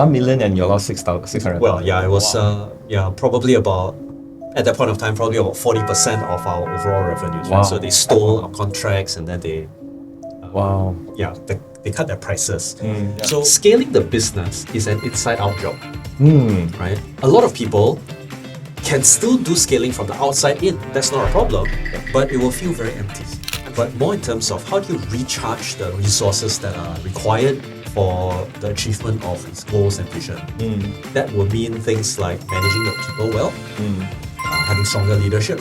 1 million and you lost 600,000. Well, yeah, it was probably about, at that point of time, probably about 40% of our overall revenues. Wow. Right? So they stole our contracts and then they Wow. they cut their prices. Yeah. So scaling the business is an inside-out job, right? A lot of people can still do scaling from the outside in. That's not a problem, but it will feel very empty. But more in terms of how do you recharge the resources that are required for the achievement of its goals and vision. That will mean things like managing the people well, having stronger leadership,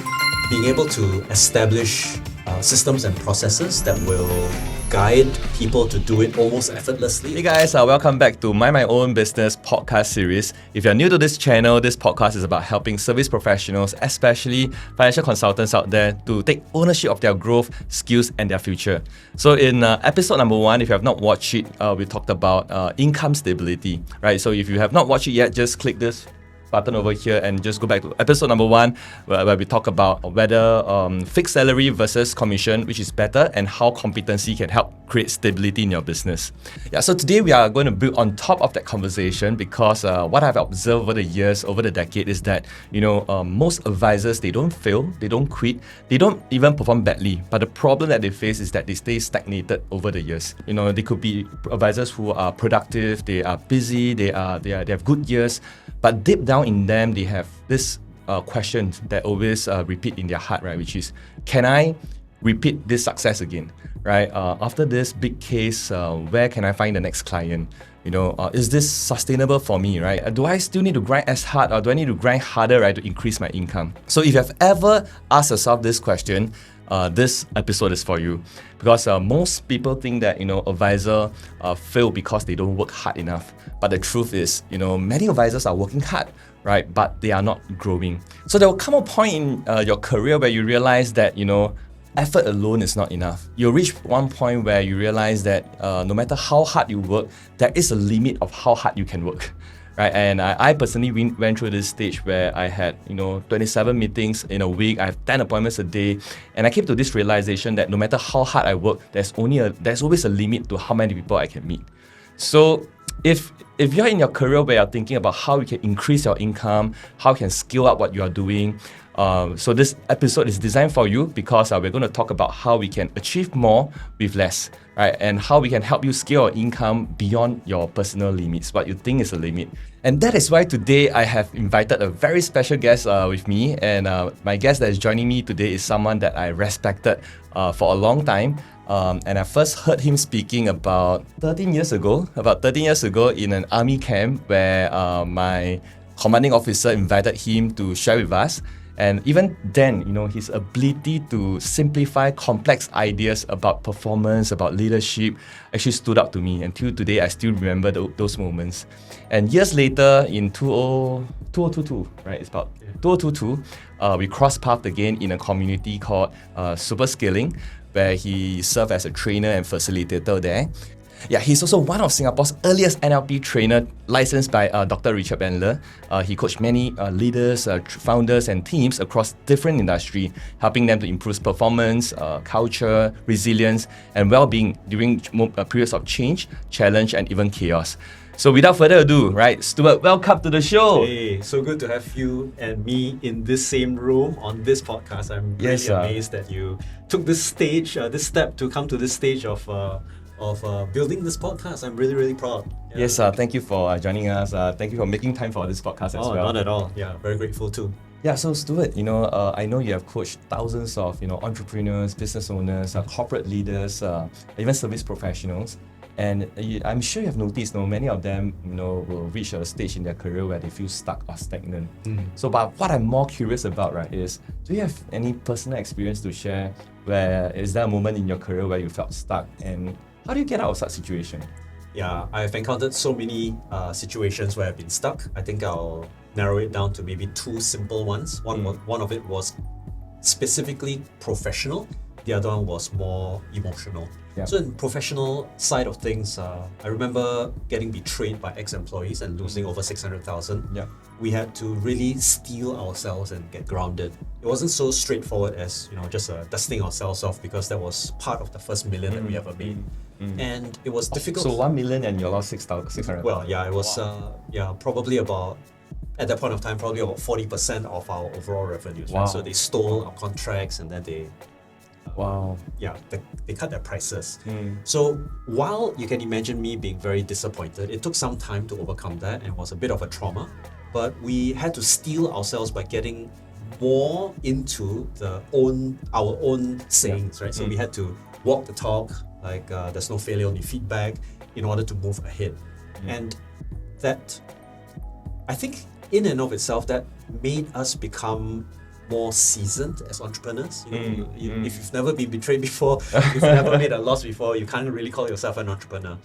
being able to establish systems and processes that will guide people to do it almost effortlessly. Hey guys, welcome back to My Own Business podcast series. If you're new to this channel, this podcast is about helping service professionals, especially financial consultants out there, to take ownership of their growth, skills, and their future. So in episode number 1, if you have not watched it, we talked about income stability, right? So if you have not watched it yet, just click this button over here and just go back to episode number 1 where we talk about whether fixed salary versus commission, which is better, and how competency can help create stability in your business. Yeah, so today we are going to build on top of that conversation because what I've observed over the years, over the decade, is that most advisors, they don't fail, they don't quit, they don't even perform badly. But the problem that they face is that they stay stagnated over the years. They could be advisors who are productive, they are busy, they have good years, but deep down in them, they have this question that always repeat in their heart, right? Which is, can I repeat this success again, right? After this big case, where can I find the next client? Is this sustainable for me, right? Do I still need to grind as hard, or do I need to grind harder, right, to increase my income? So if you have ever asked yourself this question, this episode is for you, because most people think that advisor fail because they don't work hard enough. But the truth is, many advisors are working hard, right? But they are not growing. So there will come a point in your career where you realize that effort alone is not enough. You'll reach one point where you realize that no matter how hard you work, there is a limit of how hard you can work. Right, and I personally went through this stage where I had 27 meetings in a week. I have 10 appointments a day, and I came to this realization that no matter how hard I work, there's always a limit to how many people I can meet. So if you're in your career where you're thinking about how you can increase your income, how you can scale up what you are doing, so this episode is designed for you because we're going to talk about how we can achieve more with less, right? And how we can help you scale your income beyond your personal limits, what you think is a limit. And that is why today I have invited a very special guest with me. And my guest that is joining me today is someone that I respected for a long time. And I first heard him speaking about 13 years ago in an army camp where my commanding officer invited him to share with us. And even then, his ability to simplify complex ideas about performance, about leadership, actually stood out to me. Until today, I still remember those moments. And years later, in 2022, right? It's about 2022, we crossed paths again in a community called Super Scaling, where he served as a trainer and facilitator there. Yeah, he's also one of Singapore's earliest NLP trainer, licensed by Dr. Richard Bandler. He coached many leaders, founders, and teams across different industries, helping them to improve performance, culture, resilience, and well-being during periods of change, challenge, and even chaos. So without further ado, right, Stuart, welcome to the show. Hey, so good to have you and me in this same room on this podcast. I'm really amazed that you took this step to come to this stage of building this podcast. I'm really, really proud. Yeah. Yes, thank you for joining us. Thank you for making time for this podcast as well. Not at all. Yeah, very grateful too. Yeah, so Stuart, I know you have coached thousands of entrepreneurs, business owners, corporate leaders, even service professionals. And I'm sure you have noticed, many of them, will reach a stage in their career where they feel stuck or stagnant. So, but what I'm more curious about, right, is do you have any personal experience to share? Where is there a moment in your career where you felt stuck, and how do you get out of such situation? Yeah, I've encountered so many situations where I've been stuck. I think I'll narrow it down to maybe 2 simple ones. One of it was specifically professional. The other one was more emotional. Yeah. So in professional side of things, I remember getting betrayed by ex-employees and losing over 600,000. Yeah. We had to really steel ourselves and get grounded. It wasn't so straightforward as just dusting ourselves off, because that was part of the first million that we ever made. And it was difficult. So 1 million and you lost 600,000. Well, yeah, it was probably about, at that point of time, probably about 40% of our overall revenues. Wow. Right? So they stole our contracts, and then they cut their prices. So while you can imagine me being very disappointed, it took some time to overcome that and was a bit of a trauma. But we had to steel ourselves by getting more into our own sayings, right? So we had to walk the talk, like there's no failure, only feedback, in order to move ahead. And that, I think, in and of itself, that made us become more seasoned as entrepreneurs. If you've never been betrayed before, you've never made a loss before, you can't really call yourself an entrepreneur.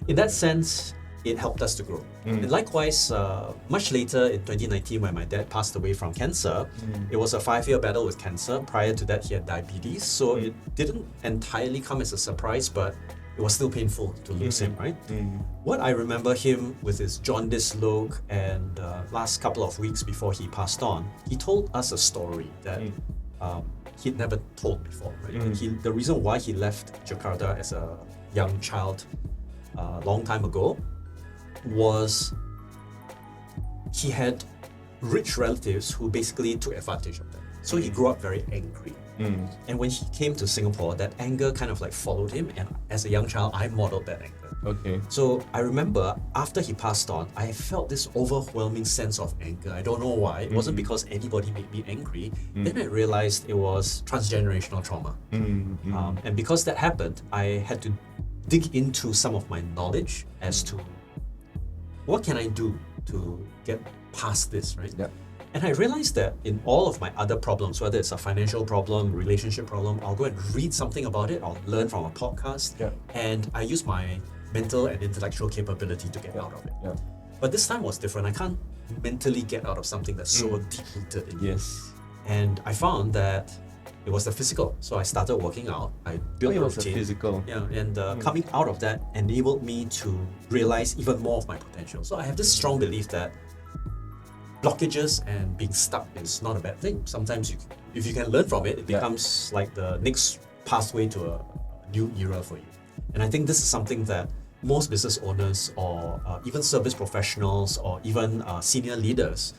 In that sense, it helped us to grow. And likewise, much later in 2019, when my dad passed away from cancer, it was a 5-year battle with cancer. Prior to that, he had diabetes, so it didn't entirely come as a surprise, but it was still painful to lose him, right? What I remember him with his jaundice look, and last couple of weeks before he passed on, he told us a story that he'd never told before, right? The reason why he left Jakarta as a young child a long time ago was he had rich relatives who basically took advantage of them. So he grew up very angry. And when he came to Singapore, that anger kind of like followed him, and as a young child, I modeled that anger. Okay. So I remember after he passed on, I felt this overwhelming sense of anger. I don't know why. It wasn't because anybody made me angry. Then I realized it was transgenerational trauma. And because that happened, I had to dig into some of my knowledge as to what can I do to get past this, right? And I realized that in all of my other problems, whether it's a financial problem, relationship problem, I'll go and read something about it, I'll learn from a podcast, and I use my mental and intellectual capability to get out of it. But this time was different. I can't mentally get out of something that's so deep-rooted in me. And I found that it was the physical. So I started working out, I built a routine. Physical. And coming out of that enabled me to realize even more of my potential. So I have this strong belief that blockages and being stuck is not a bad thing. Sometimes if you can learn from it, it becomes like the next pathway to a new era for you. And I think this is something that most business owners, or even service professionals, or even senior leaders,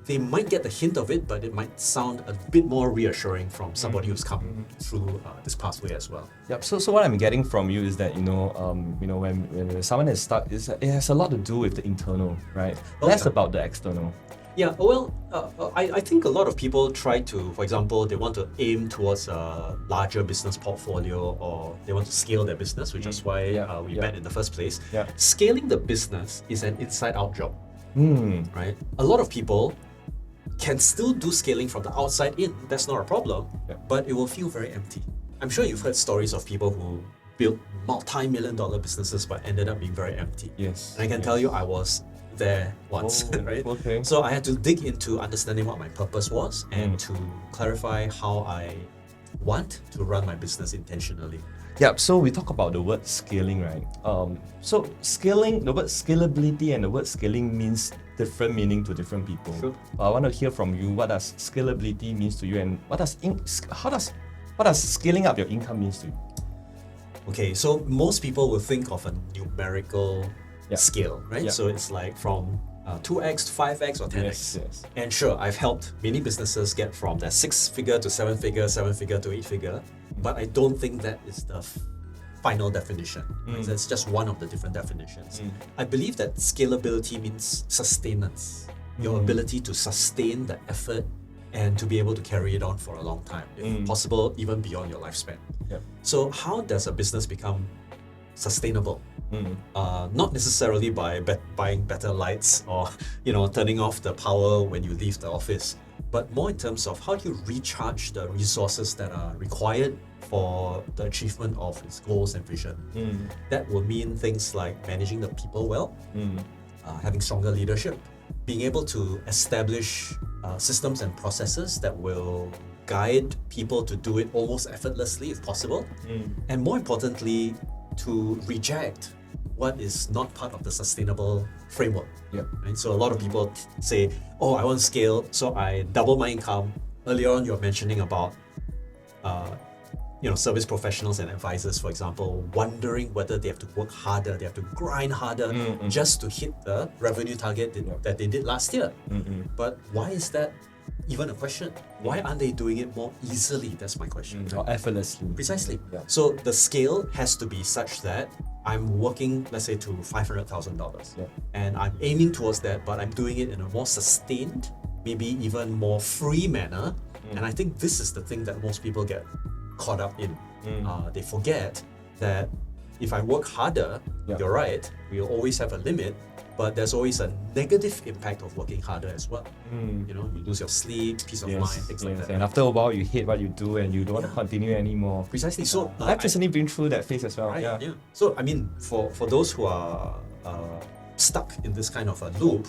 they might get the hint of it, but it might sound a bit more reassuring from somebody who's come through this pathway as well. So what I'm getting from you is that when someone is stuck, it has a lot to do with the internal, right? Less about the external. I think a lot of people try to, for example, they want to aim towards a larger business portfolio, or they want to scale their business, which is why we met in the first place. Scaling the business is an inside-out job, right? A lot of people can still do scaling from the outside in. That's not a problem, but it will feel very empty. I'm sure you've heard stories of people who built multi-million-dollar businesses but ended up being very empty. And I can tell you, I was there once, right? So I had to dig into understanding what my purpose was and to clarify how I want to run my business intentionally. So we talk about the word scaling, right? So scaling, the word scalability and the word scaling means different meaning to different people. I want to hear from you, what does scalability means to you, and what does scaling up your income means to you? Okay, so most people will think of a numerical scale, right? So it's like from 2x to 5x or 10x. And sure, I've helped many businesses get from their 6-figure to 7-figure, 7-figure to 8-figure, but I don't think that is the final definition. Right? That's just one of the different definitions. I believe that scalability means sustenance, your ability to sustain the effort and to be able to carry it on for a long time, if possible, even beyond your lifespan. So how does a business become sustainable? Not necessarily by buying better lights or turning off the power when you leave the office, but more in terms of how do you recharge the resources that are required for the achievement of its goals and vision. That will mean things like managing the people well, having stronger leadership, being able to establish systems and processes that will guide people to do it almost effortlessly if possible. And more importantly, to reject what is not part of the sustainable framework. Yep. Right? So a lot of people say, oh, I want to scale, so I double my income. Earlier on, you're mentioning about service professionals and advisors, for example, wondering whether they have to work harder, they have to grind harder just to hit the revenue target that they did last year. But why is that even a question? Why aren't they doing it more easily? That's my question. Or effortlessly. Precisely. Yeah. So the scale has to be such that I'm working, let's say, to $500,000. Yeah. And I'm aiming towards that, but I'm doing it in a more sustained, maybe even more free manner. And I think this is the thing that most people get caught up in. They forget that if I work harder, you're right, we'll always have a limit, but there's always a negative impact of working harder as well. You lose your sleep, peace of mind, things like that. And after a while, you hate what you do and you don't want to continue anymore. Precisely. So I've personally been through that phase as well. Right, yeah. So I mean, for those who are stuck in this kind of a loop,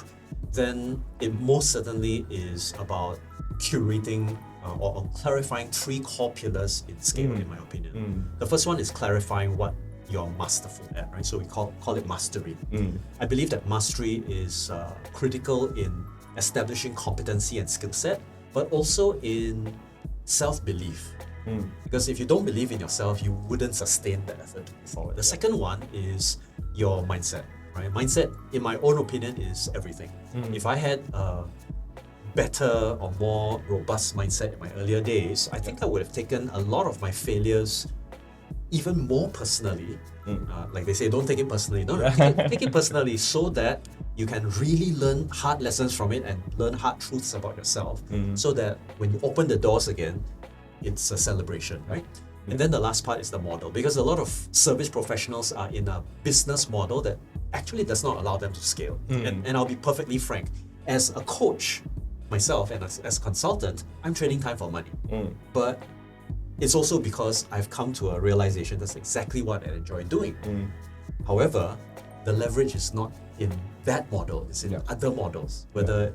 then it most certainly is about curating or clarifying three core pillars in scale, in my opinion. The first one is clarifying what you're masterful at, right? So we call it mastery. I believe that mastery is critical in establishing competency and skill set, but also in self-belief. Because if you don't believe in yourself, you wouldn't sustain that effort to move forward. The second one is your mindset, right? Mindset, in my own opinion, is everything. If I had a better or more robust mindset in my earlier days, I think I would have taken a lot of my failures even more personally. Like they say, don't take it personally. No, take it personally so that you can really learn hard lessons from it and learn hard truths about yourself, so that when you open the doors again, it's a celebration, right? And then the last part is the model, because a lot of service professionals are in a business model that actually does not allow them to scale. And I'll be perfectly frank, as a coach myself and as a consultant, I'm trading time for money. But it's also because I've come to a realization that's exactly what I enjoy doing. However, the leverage is not in that model, it's in other models, whether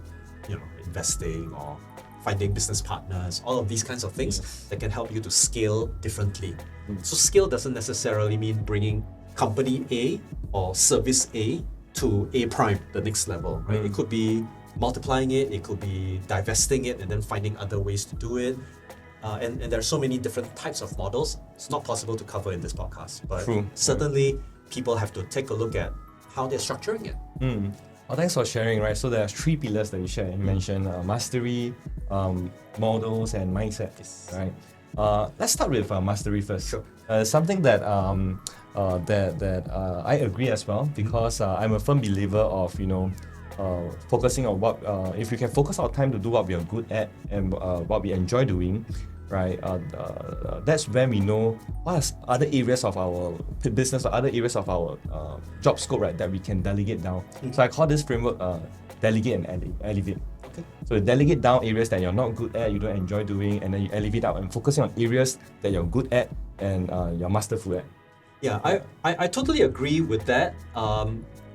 investing or finding business partners, all of these kinds of things that can help you to scale differently. So scale doesn't necessarily mean bringing company A or service A to A prime, the next level, right? It could be multiplying it, it could be divesting it and then finding other ways to do it. And there are so many different types of models. It's not possible to cover in this podcast, but certainly people have to take a look at how they're structuring it. Well, thanks for sharing, right? So there are three pillars that you shared. You mentioned mastery, models, and mindset, right? Let's start with mastery first. Sure. Something that I agree as well, because I'm a firm believer of focusing on what if we can focus our time to do what we are good at and what we enjoy doing, right? That's when we know what are other areas of our business or other areas of our job scope, right, that we can delegate down. So I call this framework delegate and elevate. Okay. So delegate down areas that you're not good at, you don't enjoy doing, and then you elevate out and focusing on areas that you're good at and you're masterful at. Yeah, I totally agree with that.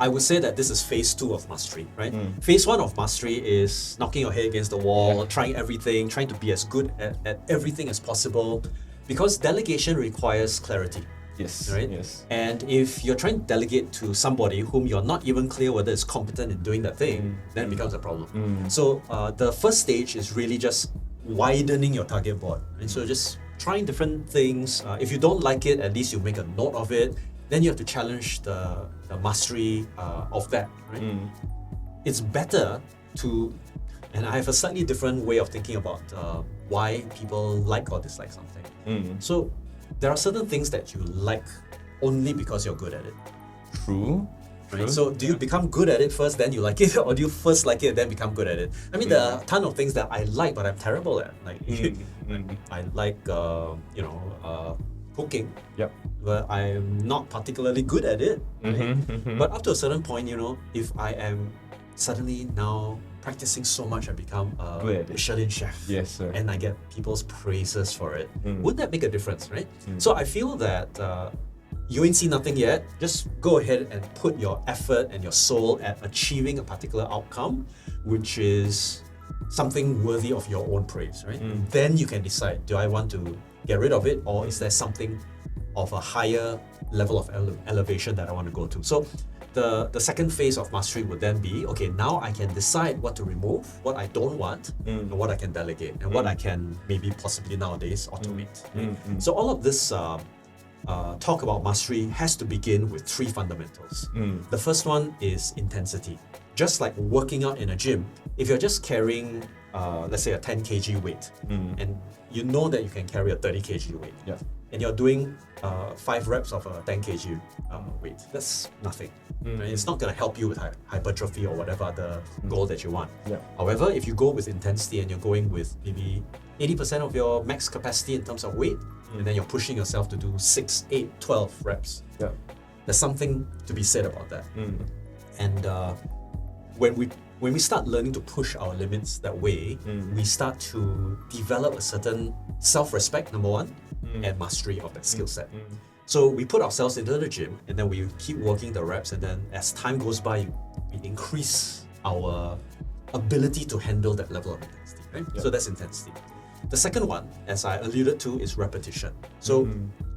I would say that this is phase 2 of mastery, right? Phase 1 of mastery is knocking your head against the wall, trying everything, trying to be as good at everything as possible, because delegation requires clarity. Yes. Right? Yes. And if you're trying to delegate to somebody whom you're not even clear whether it's competent in doing that thing, then it becomes a problem. So the first stage is really just widening your target board. And so just trying different things. If you don't like it, at least you make a note of it. Then you have to challenge the mastery of that, right? It's better to, and I have a slightly different way of thinking about why people like or dislike something. So there are certain things that you like only because you're good at it. True. Right? So do you become good at it first, then you like it, or do you first like it, then become good at it? I mean, there are a ton of things that I like, but I'm terrible at. Like, I like, cooking. Yep. But I'm not particularly good at it. Right? But up to a certain point, if I am suddenly now practicing so much, I become a Michelin chef. Yes, sir. And I get people's praises for it. Wouldn't that make a difference, right? So I feel that you ain't seen nothing yet. Just go ahead and put your effort and your soul at achieving a particular outcome, which is something worthy of your own praise, right? Then you can decide, do I want to get rid of it, or is there something of a higher level of elevation that I want to go to? So the second phase of mastery would then be, okay, now I can decide what to remove, what I don't want, and what I can delegate, and what I can maybe possibly nowadays automate. So all of this talk about mastery has to begin with three fundamentals. The first one is intensity. Just like working out in a gym, if you're just carrying, let's say, a 10 kg weight, and you know that you can carry a 30 kg weight, and you're doing 5 reps of a 10 kg weight, that's nothing. Right? It's not going to help you with hypertrophy or whatever other goal that you want. However, if you go with intensity and you're going with maybe 80% of your max capacity in terms of weight, and then you're pushing yourself to do 6, 8, 12 reps, there's something to be said about that. And when we start learning to push our limits that way, we start to develop a certain self-respect, number one, and mastery of that skill set. So we put ourselves into the gym, and then we keep working the reps, and then as time goes by, we increase our ability to handle that level of intensity, right? So that's intensity. The second one, as I alluded to, is repetition. So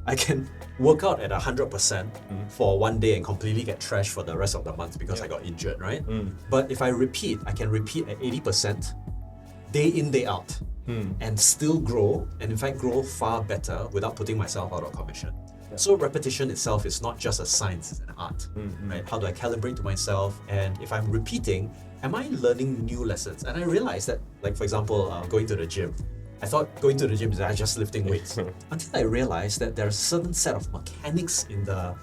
I can work out at 100% for one day and completely get trashed for the rest of the month because I got injured, right? But if I can repeat at 80% day in, day out, and still grow, and in fact grow far better without putting myself out of commission. So repetition itself is not just a science, it's an art, right? How do I calibrate to myself? And if I'm repeating, am I learning new lessons? And I realized that, like for example, going to the gym, I thought going to the gym is just lifting weights. Until I realized that there's a certain set of mechanics in the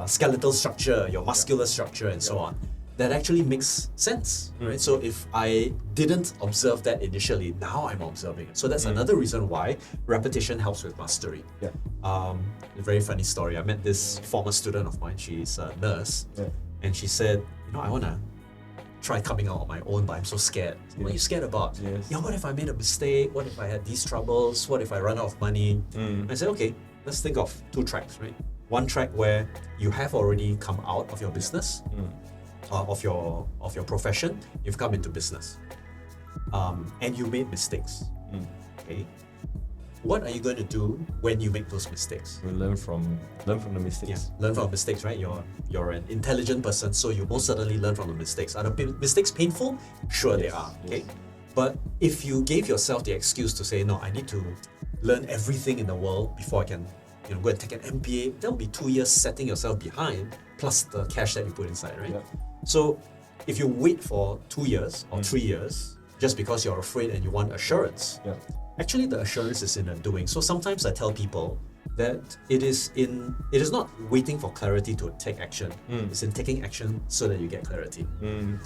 skeletal structure, your muscular structure, and so on, that actually makes sense, right? So if I didn't observe that initially, now I'm observing it. So that's another reason why repetition helps with mastery. A very funny story. I met this former student of mine. She's a nurse, and she said, I want to try coming out on my own, but I'm so scared. What are you scared about? What if I made a mistake? What if I had these troubles? What if I run out of money? I said, okay, let's think of 2 tracks, right? One track where you have already come out of your business, of your profession, you've come into business, and you made mistakes. Okay, what are you going to do when you make those mistakes? We learn from the mistakes. Learn from mistakes, right? You're an intelligent person, so you most certainly learn from the mistakes. Are the mistakes painful? Sure, they are. Okay, but if you gave yourself the excuse to say, no, I need to learn everything in the world before I can go and take an MBA, that'll be 2 years setting yourself behind, plus the cash that you put inside, right? So if you wait for 2 years or 3 years just because you're afraid and you want assurance, actually the assurance is in the doing. So sometimes I tell people that it is not waiting for clarity to take action. It's in taking action so that you get clarity.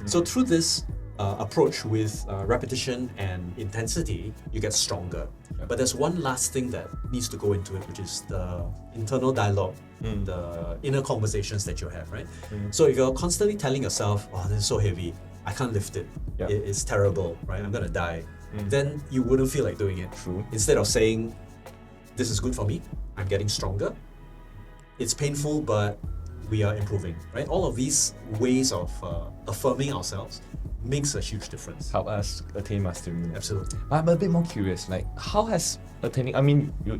So through this approach with repetition and intensity, you get stronger. But there's one last thing that needs to go into it, which is the internal dialogue, the inner conversations that you have, right? So if you're constantly telling yourself, oh, this is so heavy, I can't lift it, it's terrible, right? I'm gonna die. Then you wouldn't feel like doing it. Instead of saying, this is good for me, I'm getting stronger, it's painful, but we are improving, right? All of these ways of affirming ourselves makes a huge difference. Help us attain mastery. Absolutely. I'm a bit more curious, like how has attaining, I mean, you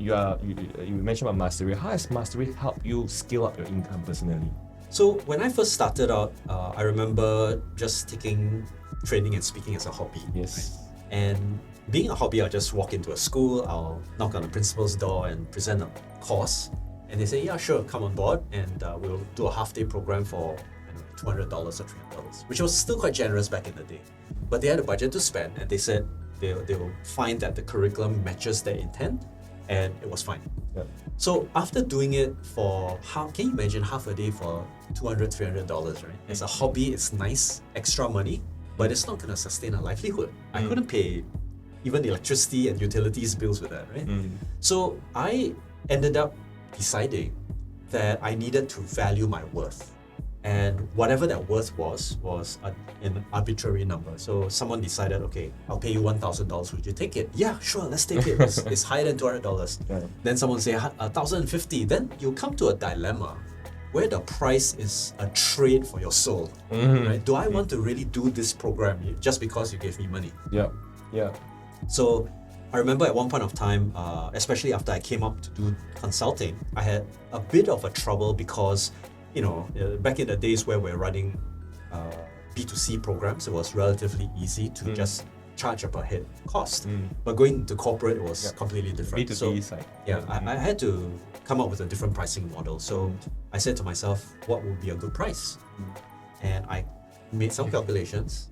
mentioned about mastery, how has mastery helped you scale up your income personally? So when I first started out, I remember just taking training and speaking as a hobby. Right? And being a hobby, I'll just walk into a school, I'll knock on the principal's door and present a course, and they say, yeah, sure, come on board, and we'll do a half-day program for $200 or $300, which was still quite generous back in the day. But they had a budget to spend, and they said they will find that the curriculum matches their intent, and it was fine. So after doing it for can you imagine half a day for $200, $300, right? As a hobby, it's nice, extra money, but it's not going to sustain a livelihood. I couldn't pay even electricity and utilities bills with that, right? So I ended up deciding that I needed to value my worth. And whatever that worth was an arbitrary number. So someone decided, okay, I'll pay you $1,000. Would you take it? Yeah, sure, let's take it. It's higher than $200. Then someone say $1,050. Then you come to a dilemma where the price is a trade for your soul. Right? Do I want to really do this program just because you gave me money? Yeah. So I remember at one point of time, especially after I came up to do consulting, I had a bit of a trouble because, back in the days where we're running B2C programs, it was relatively easy to just charge a per head cost. But going to corporate, it was completely different. B2B side. Yeah, I had to come up with a different pricing model. So I said to myself, what would be a good price? And I made some calculations.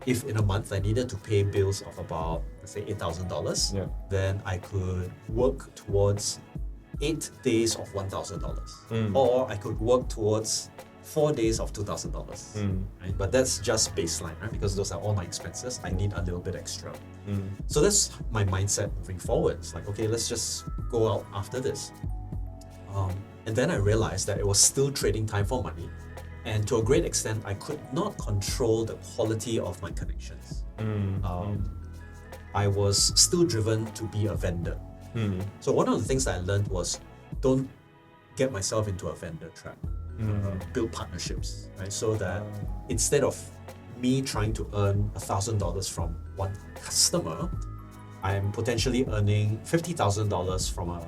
If in a month I needed to pay bills of about, let's say, $8,000, then I could work towards 8 days of $1,000. Or I could work towards 4 days of $2,000. Right? But that's just baseline, right? Because those are all my expenses. I need a little bit extra. So that's my mindset moving forward. It's like, okay, let's just go out after this. And then I realized that it was still trading time for money. And to a great extent, I could not control the quality of my connections. I was still driven to be a vendor. So one of the things that I learned was don't get myself into a vendor trap. Build partnerships, right? So that instead of me trying to earn $1,000 from one customer, I'm potentially earning $50,000 from a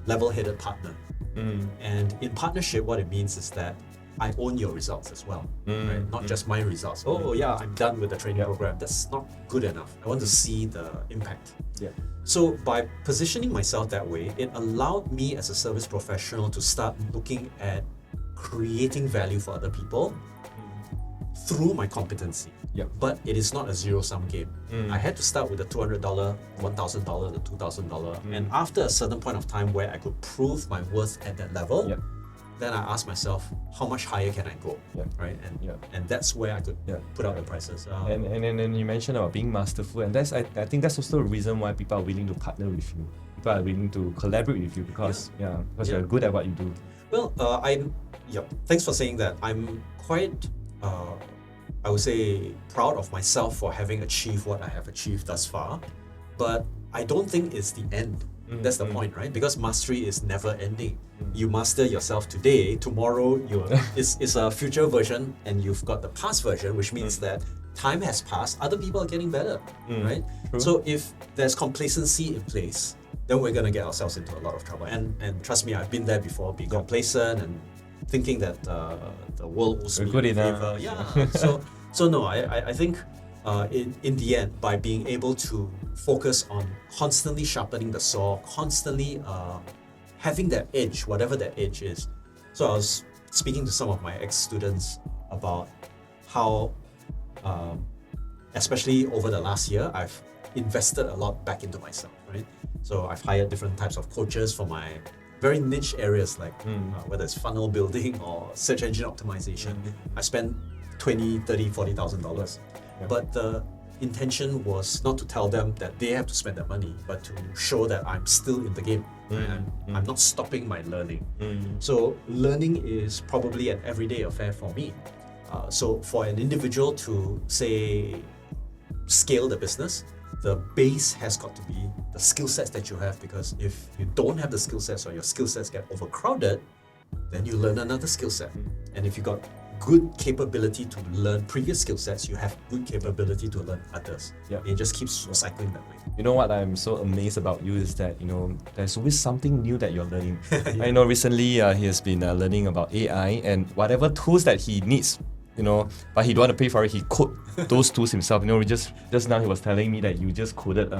level-headed partner. And in partnership, what it means is that I own your results as well, right? Not just my results. Oh yeah, I'm done with the training program. That's not good enough. I want to see the impact. So by positioning myself that way, it allowed me as a service professional to start looking at creating value for other people through my competency. But it is not a zero-sum game. I had to start with the $200, $1,000, the $2,000. And after a certain point of time where I could prove my worth at that level, then I asked myself, how much higher can I go? Right? And that's where I could put out the prices. And you mentioned about being masterful, and I think that's also the reason why people are willing to partner with you. People are willing to collaborate with you because you're good at what you do. Well, thanks for saying that. I'm quite, I would say, proud of myself for having achieved what I have achieved thus far. But I don't think it's the end. That's the point, right? Because mastery is never ending. You master yourself today, tomorrow it's a future version, and you've got the past version, which means that time has passed, other people are getting better, right? True. So if there's complacency in place, then we're gonna get ourselves into a lot of trouble. And trust me, I've been there before, being complacent and thinking that the world owes me good a enough. favor. So no, I think in the end, by being able to focus on constantly sharpening the saw, constantly having that edge, whatever that edge is. So I was speaking to some of my ex-students about how, especially over the last year, I've invested a lot back into myself, right? So I've hired different types of coaches for my very niche areas, like whether it's funnel building or search engine optimization. I spent $20,000, $30,000, $40,000. But the intention was not to tell them that they have to spend their money, but to show that I'm still in the game. I'm not stopping my learning. So learning is probably an everyday affair for me. So for an individual to, say, scale the business, the base has got to be the skill sets that you have, because if you don't have the skill sets or your skill sets get overcrowded, then you learn another skill set. And if you got good capability to learn previous skill sets, you have good capability to learn others. It just keeps cycling that way. You know what I'm so amazed about you is that, there's always something new that you're learning. I know recently he has been learning about AI, and whatever tools that he needs, but he don't want to pay for it, he code those tools himself. Just now he was telling me that you just coded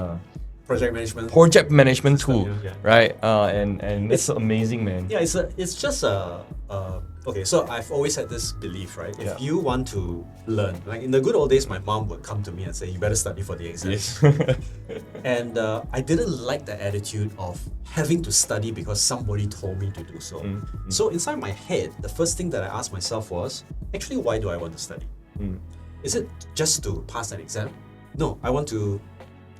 project management tool, right? And it's amazing, man. Yeah, it's just okay. So I've always had this belief, right? If you want to learn, like in the good old days, my mom would come to me and say, "You better study for the exams." And I didn't like the attitude of having to study because somebody told me to do so. So inside my head, the first thing that I asked myself was, actually, why do I want to study? Is it just to pass an exam? No, I want to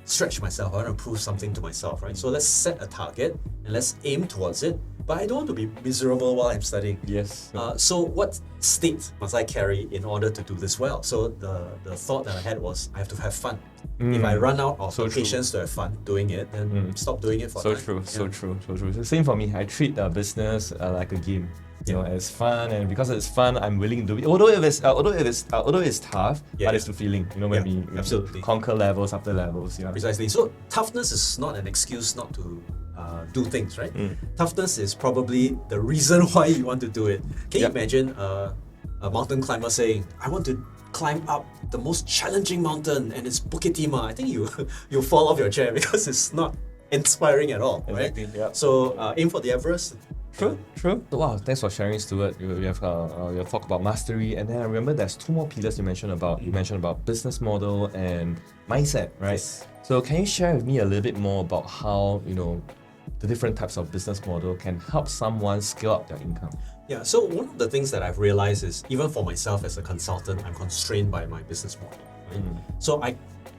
stretch myself. I want to prove something to myself, right? So let's set a target and let's aim towards it. But I don't want to be miserable while I'm studying. Yes. So what state must I carry in order to do this well? So the thought that I had was, I have to have fun. If I run out of patience to have fun doing it, then stop doing it for So true. So true. Same for me. I treat business like a game. You know, it's fun, and because it's fun, I'm willing to do it. Although it's tough, but it's fulfilling. You know, when we absolutely conquer levels after levels. Yeah. Precisely. So toughness is not an excuse not to do things, right? Toughness is probably the reason why you want to do it. Can you imagine a mountain climber saying, "I want to climb up the most challenging mountain, and it's Bukit Timah"? I think you fall off your chair because it's not inspiring at all, right? Exactly, yeah. So aim for the Everest. True. So, wow, thanks for sharing, Stuart. We have your talk about mastery, and then I remember there's two more pillars you mentioned about. You mentioned about business model and mindset, right? Yes. So can you share with me a little bit more about how the different types of business model can help someone scale up their income? Yeah, so one of the things that I've realized is even for myself as a consultant, I'm constrained by my business model. Right? So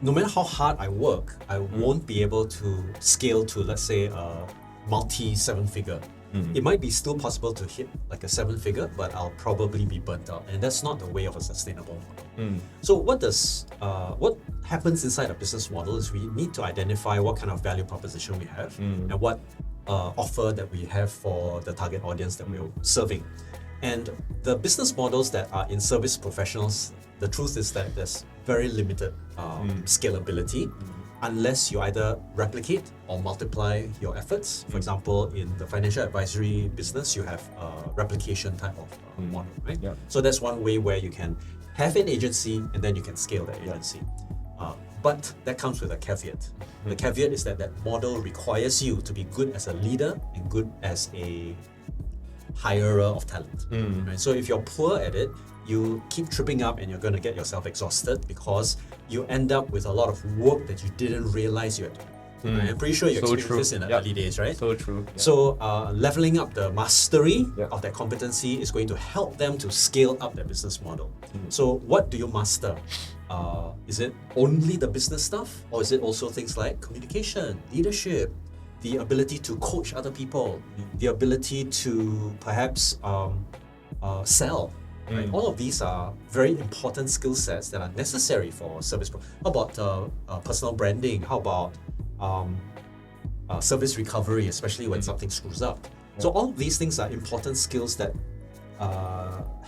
no matter how hard I work, I won't be able to scale to, let's say, a multi-7-figure. It might be still possible to hit like a 7-figure, but I'll probably be burnt out, and that's not the way of a sustainable model. So what happens inside a business model is we need to identify what kind of value proposition we have and what offer that we have for the target audience that we're serving. And the business models that are in service professionals, the truth is that there's very limited scalability unless you either replicate or multiply your efforts. For example, in the financial advisory business, you have a replication type of model, right? Yeah. So that's one way where you can have an agency and then you can scale that agency. But that comes with a caveat. The caveat is that model requires you to be good as a leader and good as a hirer of talent. Right? So if you're poor at it, you keep tripping up and you're going to get yourself exhausted because you end up with a lot of work that you didn't realize you had to do. Right? I'm pretty sure you experienced this in the early days, right? So true. Yeah. So leveling up the mastery of that competency is going to help them to scale up their business model. So what do you master? Is it only the business stuff, or is it also things like communication, leadership, the ability to coach other people, the ability to perhaps sell? Right? All of these are very important skill sets that are necessary for service. How about personal branding? How about service recovery, especially when something screws up? So all of these things are important skills that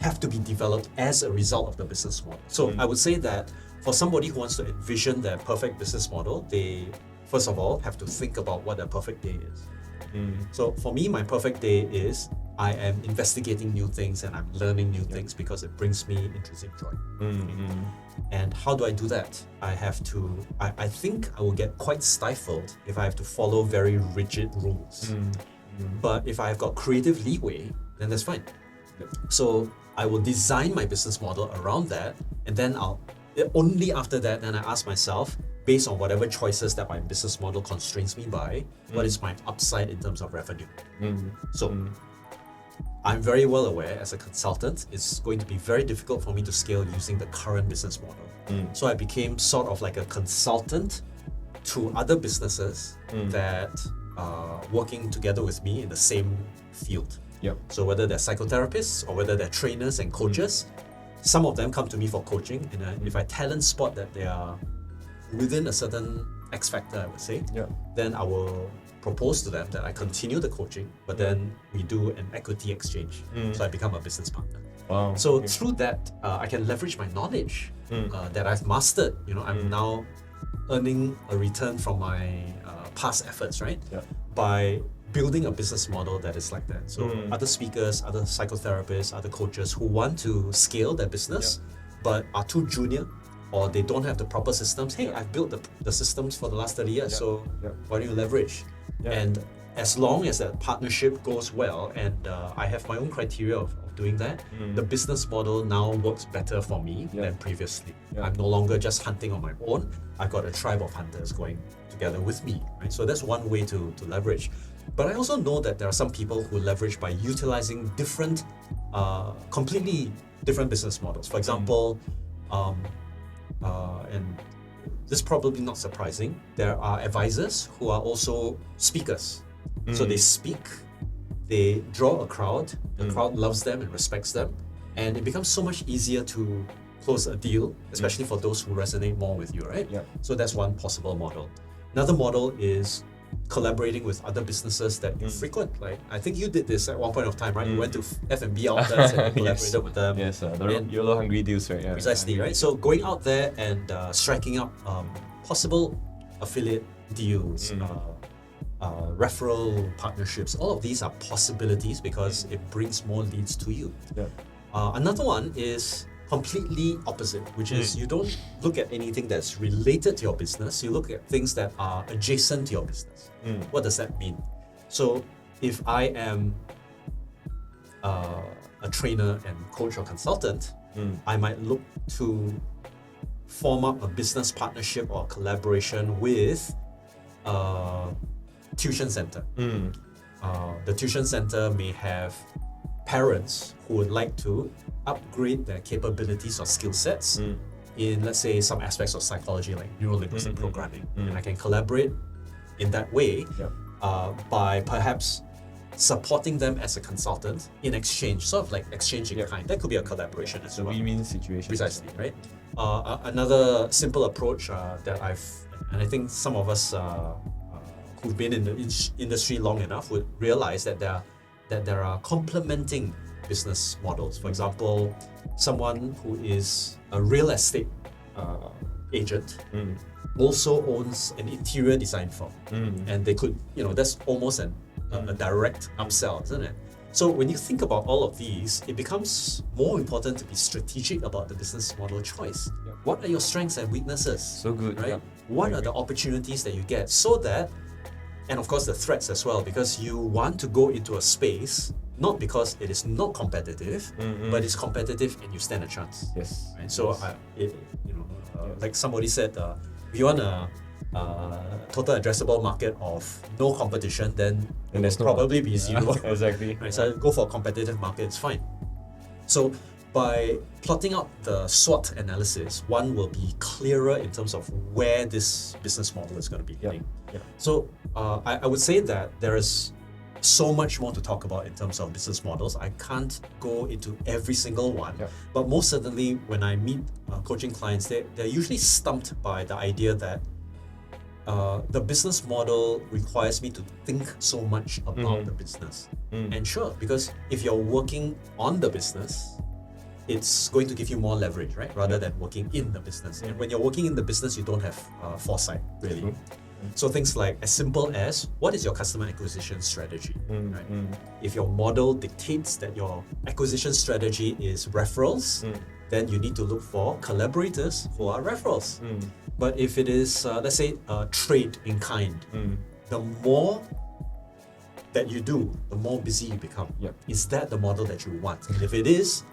have to be developed as a result of the business model. So I would say that for somebody who wants to envision their perfect business model, they first of all have to think about what their perfect day is. So for me, my perfect day is I am investigating new things and I'm learning new things because it brings me intrinsic joy. And how do I do that? I think I will get quite stifled if I have to follow very rigid rules. But if I've got creative leeway, then that's fine. So I will design my business model around that, and then only after that, then I ask myself, based on whatever choices that my business model constrains me by, what is my upside in terms of revenue? So I'm very well aware as a consultant, it's going to be very difficult for me to scale using the current business model. So I became sort of like a consultant to other businesses that are working together with me in the same field. So whether they're psychotherapists or whether they're trainers and coaches, some of them come to me for coaching, and if I talent spot that they are within a certain X factor, I would say, then I will propose to them that I continue the coaching, but then we do an equity exchange. So I become a business partner. Wow. So through that, I can leverage my knowledge that I've mastered. I'm now earning a return from my past efforts, right? By building a business model that is like that. So other speakers, other psychotherapists, other coaches who want to scale their business but are too junior, or they don't have the proper systems. Hey, I've built the systems for the last 30 years, so why don't you leverage? And as long as that partnership goes well, and I have my own criteria of doing that, the business model now works better for me than previously. I'm no longer just hunting on my own. I've got a tribe of hunters going together with me, right? So that's one way to leverage. But I also know that there are some people who leverage by utilizing different, completely different business models. For example, and this is probably not surprising, there are advisors who are also speakers. So they speak, they draw a crowd, the crowd loves them and respects them, and it becomes so much easier to close a deal, especially for those who resonate more with you, right? So that's one possible model. Another model is collaborating with other businesses that you frequent. Like I think you did this at one point of time, right? You went to F&B outlets and you collaborated with them. Yes, the YOLO Hungry deals, right? Yeah, precisely, right? So going out there and striking up possible affiliate deals, referral partnerships, all of these are possibilities because it brings more leads to you. Yeah. Another one is completely opposite, which is you don't look at anything that's related to your business, you look at things that are adjacent to your business. What does that mean? So if I am a trainer and coach or consultant, I might look to form up a business partnership or collaboration with a tuition center. The tuition center may have parents who would like to upgrade their capabilities or skill sets in, let's say, some aspects of psychology like neuro-linguistic programming. And I can collaborate in that way by perhaps supporting them as a consultant in exchange, sort of like exchange in kind. That could be a collaboration as well. Win-win situation. Precisely, right? Another simple approach that and I think some of us who've been in the industry long enough would realize that there are complementing business models. For example, someone who is a real estate agent also owns an interior design firm, and they could, that's almost a direct upsell, isn't it? So when you think about all of these, it becomes more important to be strategic about the business model choice. What are your strengths and weaknesses? So good, right? What are the opportunities that you get, so that, and of course the threats as well, because you want to go into a space not because it is not competitive, but it's competitive and you stand a chance. Yes. Right? So like somebody said, if you want a total addressable market of no competition, then it will probably be zero. Exactly. Right? So go for a competitive market, it's fine. So by plotting out the SWOT analysis, one will be clearer in terms of where this business model is going to be heading. So I would say that there is so much more to talk about in terms of business models. I can't go into every single one, but most certainly when I meet coaching clients, they're usually stumped by the idea that the business model requires me to think so much about the business. And sure, because if you're working on the business, it's going to give you more leverage, right? Rather than working in the business. And when you're working in the business, you don't have foresight, really. So things like as simple as, what is your customer acquisition strategy? Right? If your model dictates that your acquisition strategy is referrals, then you need to look for collaborators who are referrals. But if it is, let's say, trade in kind, the more that you do, the more busy you become. Is that the model that you want? And if it is,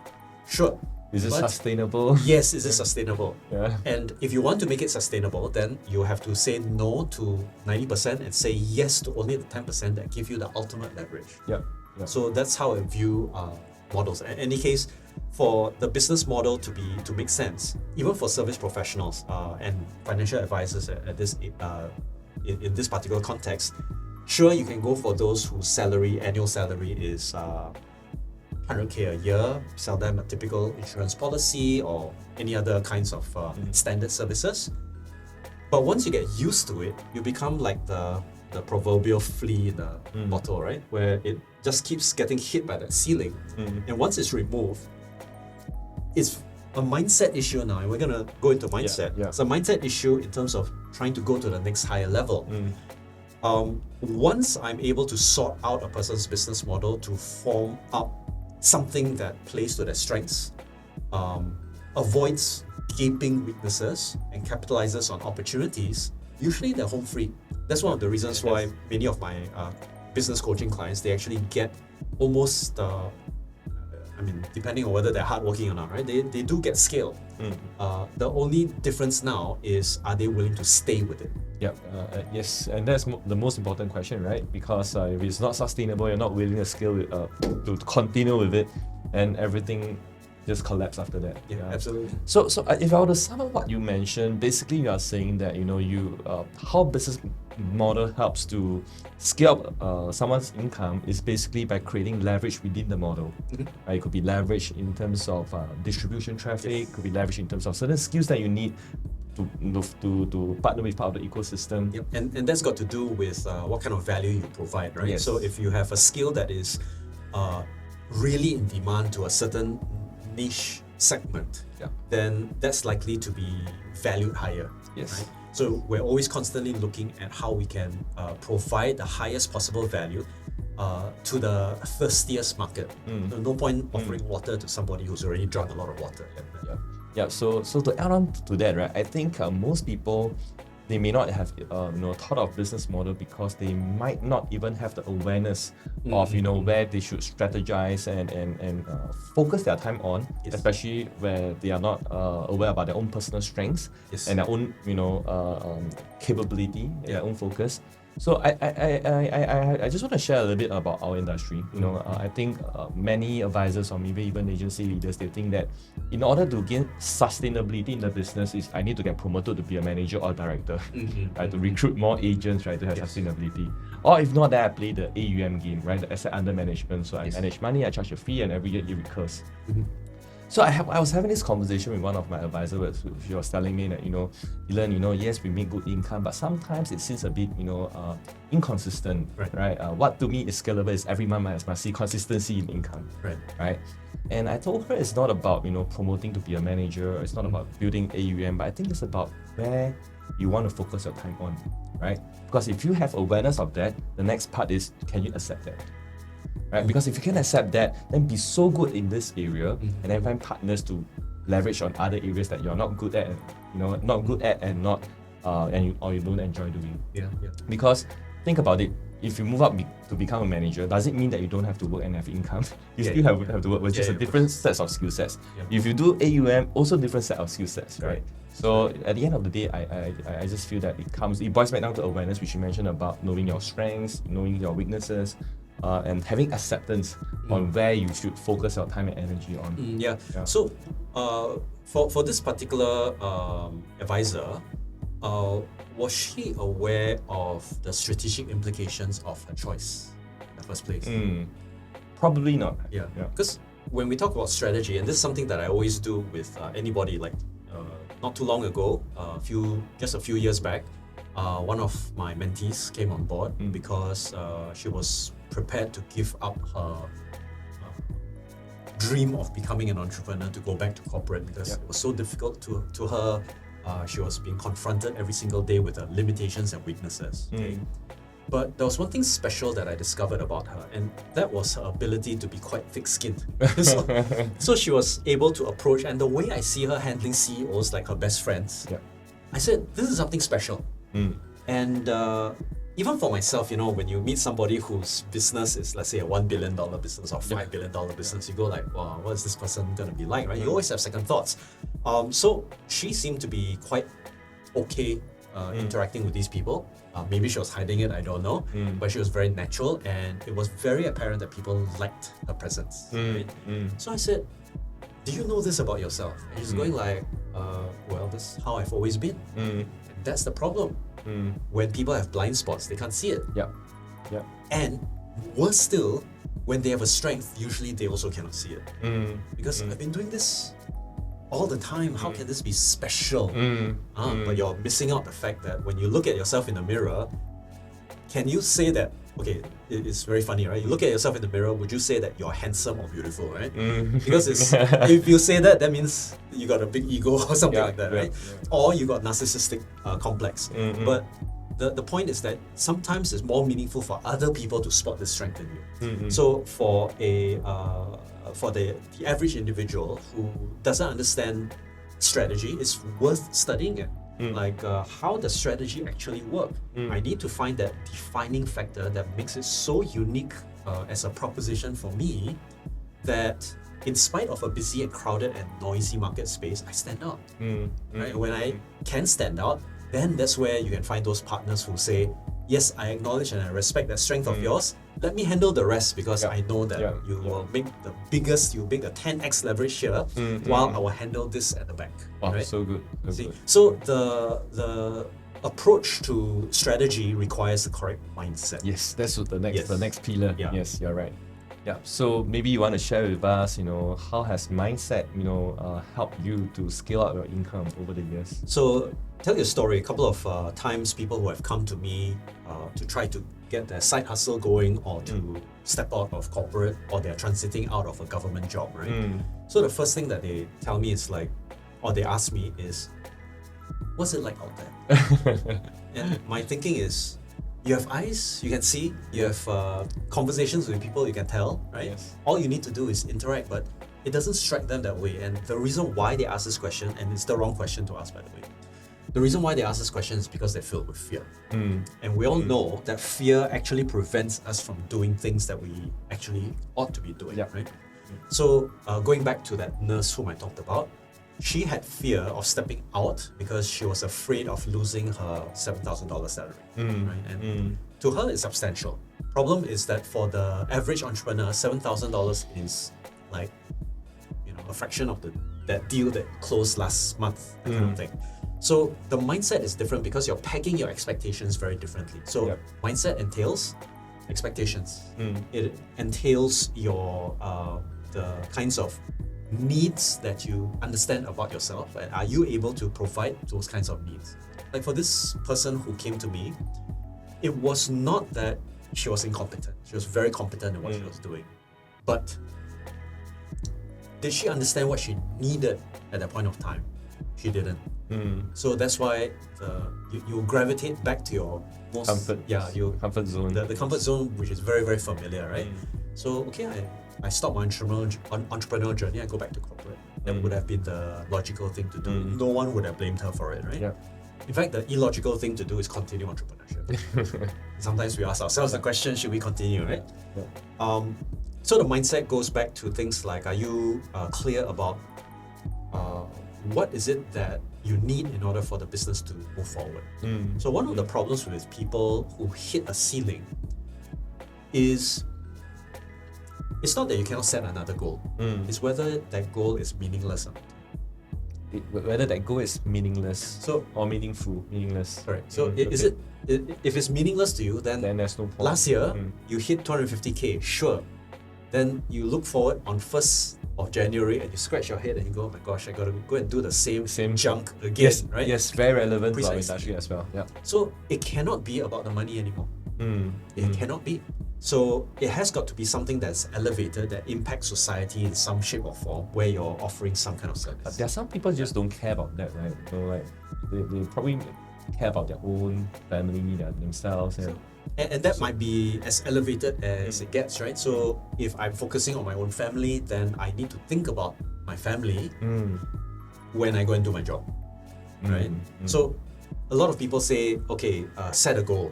sure. Is it sustainable? Yes, is it sustainable? Yeah. And if you want to make it sustainable, then you have to say no to 90% and say yes to only the 10% that give you the ultimate leverage. So that's how I view models. In any case, for the business model to make sense, even for service professionals and financial advisors at this in this particular context, sure, you can go for those whose annual salary is 100K a year, sell them a typical insurance policy or any other kinds of standard services. But once you get used to it, you become like the proverbial flea in the bottle, right? Where it just keeps getting hit by that ceiling. And once it's removed, it's a mindset issue now. And we're going to go into mindset. It's a mindset issue in terms of trying to go to the next higher level. Once I'm able to sort out a person's business model to form up something that plays to their strengths, avoids gaping weaknesses, and capitalizes on opportunities, usually they're home free. That's one of the reasons why many of my business coaching clients, they actually get almost, depending on whether they're hardworking or not, right? They do get scale. The only difference now is, are they willing to stay with it? Yes, and that's the most important question, right? Because if it's not sustainable, you're not willing to scale it to continue with it, and everything just collapse after that. Absolutely. So if I were to sum up what you mentioned, basically you are saying that how business model helps to scale up someone's income is basically by creating leverage within the model. It could be leverage in terms of distribution traffic, could be leverage in terms of certain skills that you need to partner with part of the ecosystem. Yep. And that's got to do with what kind of value you provide, right? Yes. So if you have a skill that is really in demand to a certain niche segment, then that's likely to be valued higher. Yes. Right? So we're always constantly looking at how we can provide the highest possible value to the thirstiest market. No point offering water to somebody who's already drunk a lot of water. Yeah. So to add on to that, right? I think most people, they may not have thought of business model because they might not even have the awareness of where they should strategize and focus their time on, especially where they are not aware about their own personal strengths and their own capability, their own focus. So I just want to share a little bit about our industry. I think many advisors or maybe even agency leaders, they think that in order to gain sustainability in the business, is I need to get promoted to be a manager or director, right? To recruit more agents, right? To have sustainability. Or if not, that I play the AUM game, right? The asset under management. So I manage money, I charge a fee, and every year it recurs. So I was having this conversation with one of my advisors. She was telling me that Dylan, yes, we make good income, but sometimes it seems a bit inconsistent, right? What to me is scalable is every month I must see consistency in income, right? And I told her it's not about promoting to be a manager. It's not about building AUM, but I think it's about where you want to focus your time on, right? Because if you have awareness of that, the next part is, can you accept that? Right? Because if you can accept that, then be so good in this area, and then find partners to leverage on other areas that you're not good at, and you don't enjoy doing. Because think about it, if you move up to become a manager, does it mean that you don't have to work and have income? You still have to work with just a different sets of skill sets. If you do AUM, also different set of skill sets, right? So at the end of the day, I just feel that it boils back down to awareness, which you mentioned about knowing your strengths, knowing your weaknesses, and having acceptance on where you should focus your time and energy on. So for this particular advisor, was she aware of the strategic implications of her choice in the first place? Probably not. Because when we talk about strategy, and this is something that I always do with anybody, like not too long ago, just a few years back, one of my mentees came on board because she was prepared to give up her dream of becoming an entrepreneur to go back to corporate because it was so difficult to her. She was being confronted every single day with her limitations and weaknesses. But there was one thing special that I discovered about her, and that was her ability to be quite thick-skinned. So she was able to approach, and the way I see her handling CEOs like her best friends, I said, this is something special. And even for myself, when you meet somebody whose business is, let's say, a $1 billion business or $5 billion business, you go like, wow, what is this person going to be like, right? You always have second thoughts. So she seemed to be quite okay interacting with these people. Maybe she was hiding it, I don't know. But she was very natural, and it was very apparent that people liked her presence. Right? So I said, do you know this about yourself? And she's going like, well, this is how I've always been. And that's the problem. When people have blind spots, they can't see it. And worse still, when they have a strength, usually they also cannot see it. Because I've been doing this all the time. How can this be special? But you're missing out the fact that when you look at yourself in the mirror, can you say that, okay, it's very funny, right? You look at yourself in the mirror, would you say that you're handsome or beautiful, right? Because if you say that, that means you got a big ego or something like that, right? Or you got narcissistic complex. But the point is that sometimes it's more meaningful for other people to spot the strength in you. So for the average individual who doesn't understand strategy, it's worth studying it. Like how does strategy actually work? I need to find that defining factor that makes it so unique as a proposition for me that in spite of a busy and crowded and noisy market space, I stand out. Right? When I can stand out, then that's where you can find those partners who say, yes, I acknowledge and I respect that strength of yours. Let me handle the rest because I know that you will make the biggest, you'll make the 10x leverage here while I will handle this at the back. Wow, right? so good. So the approach to strategy requires the correct mindset. Yes, that's the next pillar. Yes, you're right. Yeah. So maybe you want to share with us, how has mindset, helped you to scale up your income over the years? So, tell you a story. A couple of times, people who have come to me to try to get their side hustle going or to step out of corporate, or they're transiting out of a government job, right? So the first thing that they tell me is like, or they ask me is, what's it like out there? And my thinking is, you have eyes, you can see, you have conversations with people, you can tell, right? Yes. All you need to do is interact, but it doesn't strike them that way. And the reason why they ask this question, and it's the wrong question to ask, by the way, the reason why they ask this question is because they're filled with fear. And we all know that fear actually prevents us from doing things that we actually ought to be doing, right? So going back to that nurse whom I talked about, she had fear of stepping out because she was afraid of losing her $7,000 salary, right? And to her, it's substantial. Problem is that for the average entrepreneur, $7,000 is like, a fraction of that deal that closed last month, that kind of thing. So the mindset is different because you're pegging your expectations very differently. So mindset entails expectations. It entails your the kinds of needs that you understand about yourself, and are you able to provide those kinds of needs? Like for this person who came to me, it was not that she was incompetent. She was very competent in what she was doing. But did she understand what she needed at that point of time? She didn't. So that's why you gravitate back to your most comfort zone. The comfort zone, which is very, very familiar, right? So okay, I stopped my entrepreneurial journey. I go back to corporate. That would have been the logical thing to do. No one would have blamed her for it, right? Yeah. In fact, the illogical thing to do is continue entrepreneurship. Sometimes we ask ourselves the question: should we continue, right? Yeah. So the mindset goes back to things like: are you clear about what is it that you need in order for the business to move forward? So one of the problems with people who hit a ceiling is, it's not that you cannot set another goal. It's whether that goal is meaningless or not. Whether that goal is meaningless or meaningful. Meaningless. Correct. So if it's meaningless to you, then there's no point. Last year you hit 250k, sure. Then you look forward on 1st of January and you scratch your head and you go, oh my gosh, I gotta go and do the same junk again, right? Yes, very relevant to our Precisely. industry as well. Yeah. So it cannot be about the money anymore. It cannot be. So it has got to be something that's elevated, that impacts society in some shape or form, where you're offering some kind of service. There are some people just don't care about that, right? Like they probably care about their own family, themselves. And that might be as elevated as it gets, right? So if I'm focusing on my own family, then I need to think about my family when I go and do my job, right? So a lot of people say, okay, set a goal.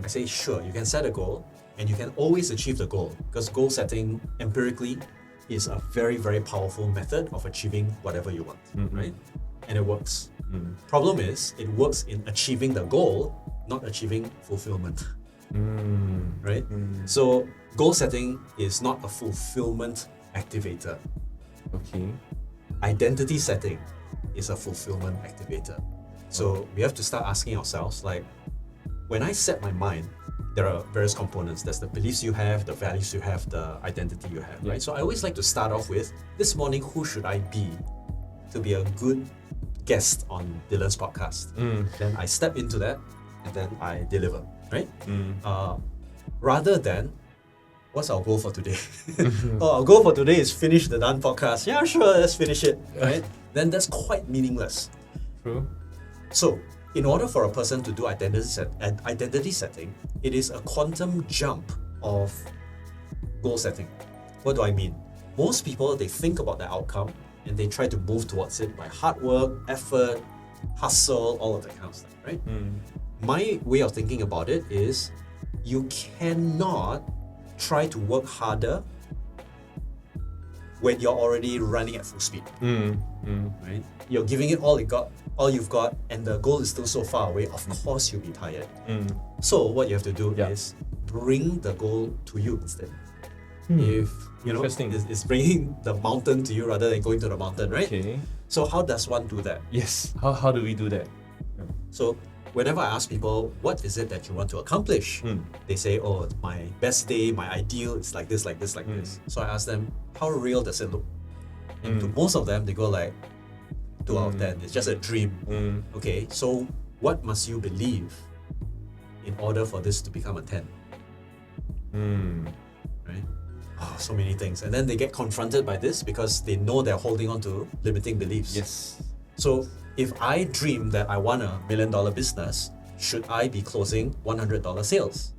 I say, sure, you can set a goal and you can always achieve the goal, because goal setting empirically is a very, very powerful method of achieving whatever you want, right? And it works. Problem is, it works in achieving the goal, not achieving fulfillment. Right? So goal setting is not a fulfillment activator. Okay. Identity setting is a fulfillment activator. So we have to start asking ourselves, like, when I set my mind, there are various components. There's the beliefs you have, the values you have, the identity you have, right? So I always like to start off with, this morning, who should I be to be a good guest on Dylan's podcast? Then I step into that and then I deliver, right? Rather than, what's our goal for today? Oh, our goal for today is finish the done podcast. Yeah, sure, let's finish it, right? Then that's quite meaningless. True. So, in order for a person to do identity setting, it is a quantum jump of goal setting. What do I mean? Most people, they think about the outcome and they try to move towards it by hard work, effort, hustle, all of that kind of stuff, right? My way of thinking about it is, you cannot try to work harder when you're already running at full speed, right? You're giving it all you've got, and the goal is still so far away. Of course, you'll be tired. So what you have to do is bring the goal to you instead. If it's bringing the mountain to you rather than going to the mountain, right? Okay. So how does one do that? Yes. How do we do that? So whenever I ask people, what is it that you want to accomplish? They say, oh, my best day, my ideal is like this, like this, like this. So I ask them, how real does it look? And to most of them, they go like 2 out of 10. It's just a dream. Okay, so what must you believe in order for this to become a 10? Right? Oh, so many things. And then they get confronted by this because they know they're holding on to limiting beliefs. Yes. So if I dream that I want $1 million business, should I be closing $100 sales?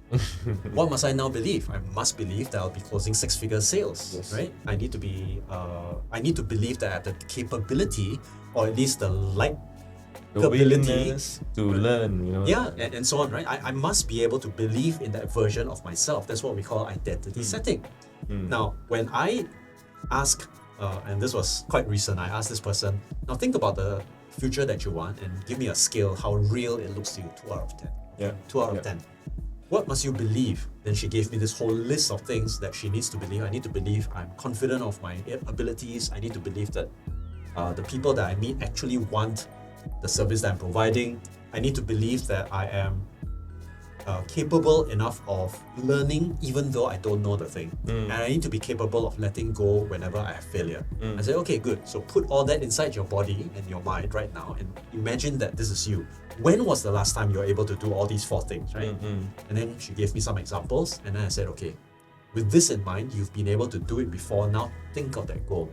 What must I now believe? I must believe that I'll be closing 6-figure sales, Yes. right? I need to believe that I have the capability, or at least the The ability willingness to learn, you know. yeah, and so on, right? I must be able to believe in that version of myself. That's what we call identity setting. Now, when I ask, and this was quite recent, I asked this person, now think about the future that you want and give me a scale, how real it looks to you, 2 out of 10. Yeah. 2 out of 10. What must you believe? Then she gave me this whole list of things that she needs to believe. I need to believe I'm confident of my abilities. I need to believe that the people that I meet actually want the service that I'm providing. I need to believe that I am capable enough of learning even though I don't know the thing. And I need to be capable of letting go whenever I have failure. I say, okay, good. So put all that inside your body and your mind right now and imagine that this is you. When was the last time you were able to do all these 4 things, right? And then she gave me some examples and then I said, okay, with this in mind, you've been able to do it before. Now think of that goal.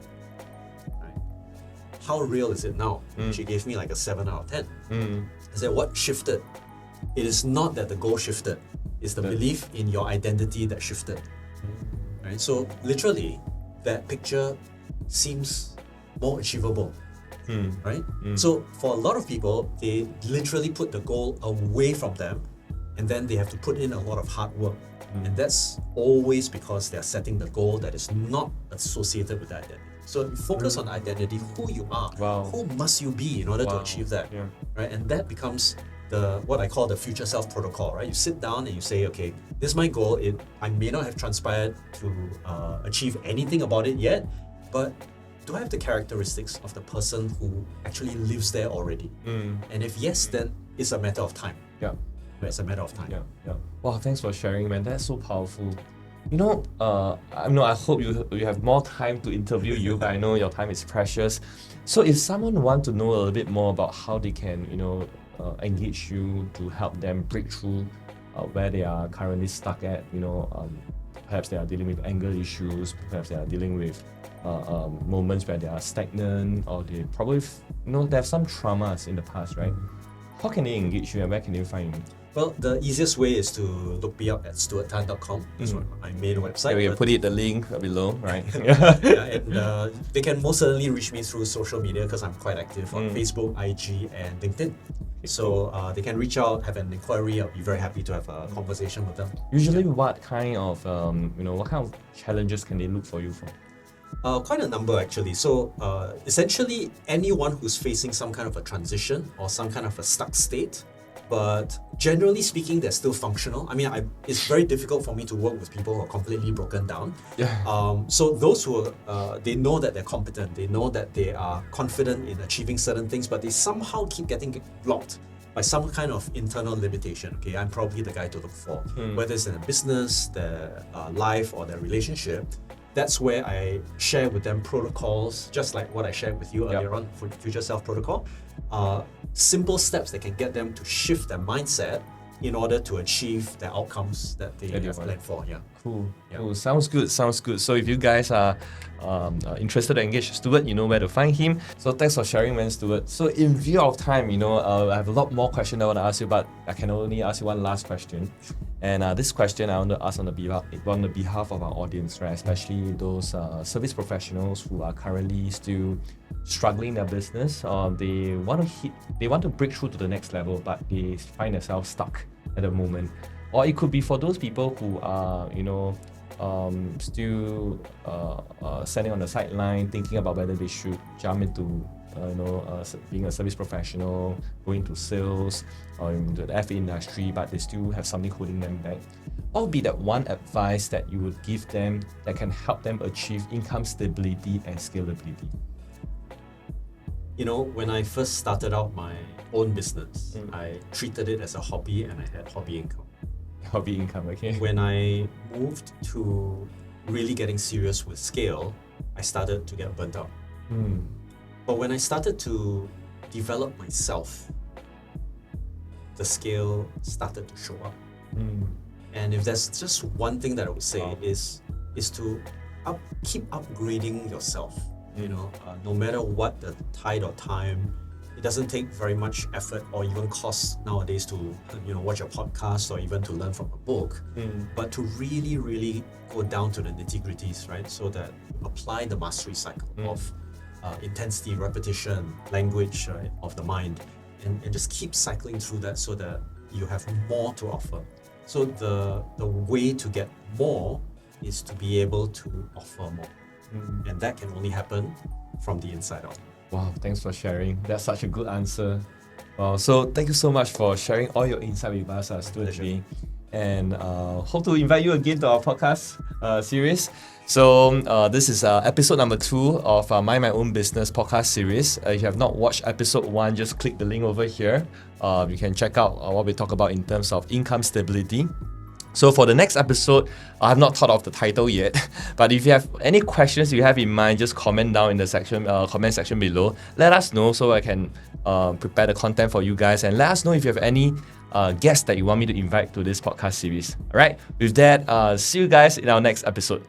How real is it now? She gave me like a 7 out of 10. I said, what shifted? It is not that the goal shifted. It's the belief in your identity that shifted. Right? So literally, that picture seems more achievable. Right? So for a lot of people, they literally put the goal away from them and then they have to put in a lot of hard work. And that's always because they're setting the goal that is not associated with that identity. So you focus on identity, who you are, who must you be in order to achieve that, right? And that becomes what I call the future self protocol, right? You sit down and you say, okay, this is my goal. I may not have transpired to achieve anything about it yet, but do I have the characteristics of the person who actually lives there already? And if yes, then it's a matter of time. Yeah. It's a matter of time. Yeah. Wow, thanks for sharing, man. That's so powerful. You know, I hope you have more time to interview you, but I know your time is precious. So if someone wants to know a little bit more about how they can, engage you to help them break through where they are currently stuck at, perhaps they are dealing with anger issues, perhaps they are dealing with moments where they are stagnant, or they probably, they have some traumas in the past, right? How can they engage you and where can they find you? Well, the easiest way is to look me up at stuarttan.com. That's my main website. Yeah, we can put the link below, right? And they can most certainly reach me through social media because I'm quite active on Facebook, IG, and LinkedIn. So they can reach out, have an inquiry. I'll be very happy to have a conversation with them. Usually, what kind of challenges can they look for you for? Quite a number actually. So essentially, anyone who's facing some kind of a transition or some kind of a stuck state, but generally speaking, they're still functional. I mean, it's very difficult for me to work with people who are completely broken down. So those who they know that they're competent, they know that they are confident in achieving certain things, but they somehow keep getting blocked by some kind of internal limitation. Okay, I'm probably the guy to look for, whether it's in a business, their life, or their relationship. That's where I share with them protocols, just like what I shared with you earlier on for Future Self Protocol. Simple steps that can get them to shift their mindset in order to achieve the outcomes that they have planned for. Cool. Sounds good. So if you guys are interested to engage Stuart, you know where to find him. So thanks for sharing, man, Stuart. So in view of time, I have a lot more questions I want to ask you, but I can only ask you one last question. And this question I want to ask on the behalf of our audience, right? Especially those service professionals who are currently still struggling in their business, or they want to break through to the next level, but they find themselves stuck at the moment. Or it could be for those people who are, still standing on the sideline, thinking about whether they should jump into being a service professional, going to sales or into the FA industry, but they still have something holding them back. What would be that one advice that you would give them that can help them achieve income stability and scalability? When I first started out my own business. I treated it as a hobby and I had hobby income. Hobby income, okay. When I moved to really getting serious with scale, I started to get burnt out. But when I started to develop myself, the scale started to show up. And if there's just one thing that I would say is to keep upgrading yourself. No matter what the tide or time, it doesn't take very much effort or even cost nowadays to watch a podcast or even to learn from a book, but to really, really go down to the nitty-gritties, right? So that you apply the mastery cycle of intensity, repetition, language, right, of the mind, and just keep cycling through that so that you have more to offer. So the way to get more is to be able to offer more. And that can only happen from the inside out. Wow, thanks for sharing. That's such a good answer. Wow, so thank you so much for sharing all your insight with us, Stuart today. And hope to invite you again to our podcast series. So this is episode number 2 of Mind My Own Business podcast series. If you have not watched episode 1, just click the link over here. You can check out what we talk about in terms of income stability. So for the next episode, I have not thought of the title yet, but if you have any questions you have in mind, just comment down in the comment section below. Let us know so I can prepare the content for you guys, and let us know if you have any guests that you want me to invite to this podcast series. All right, with that, see you guys in our next episode.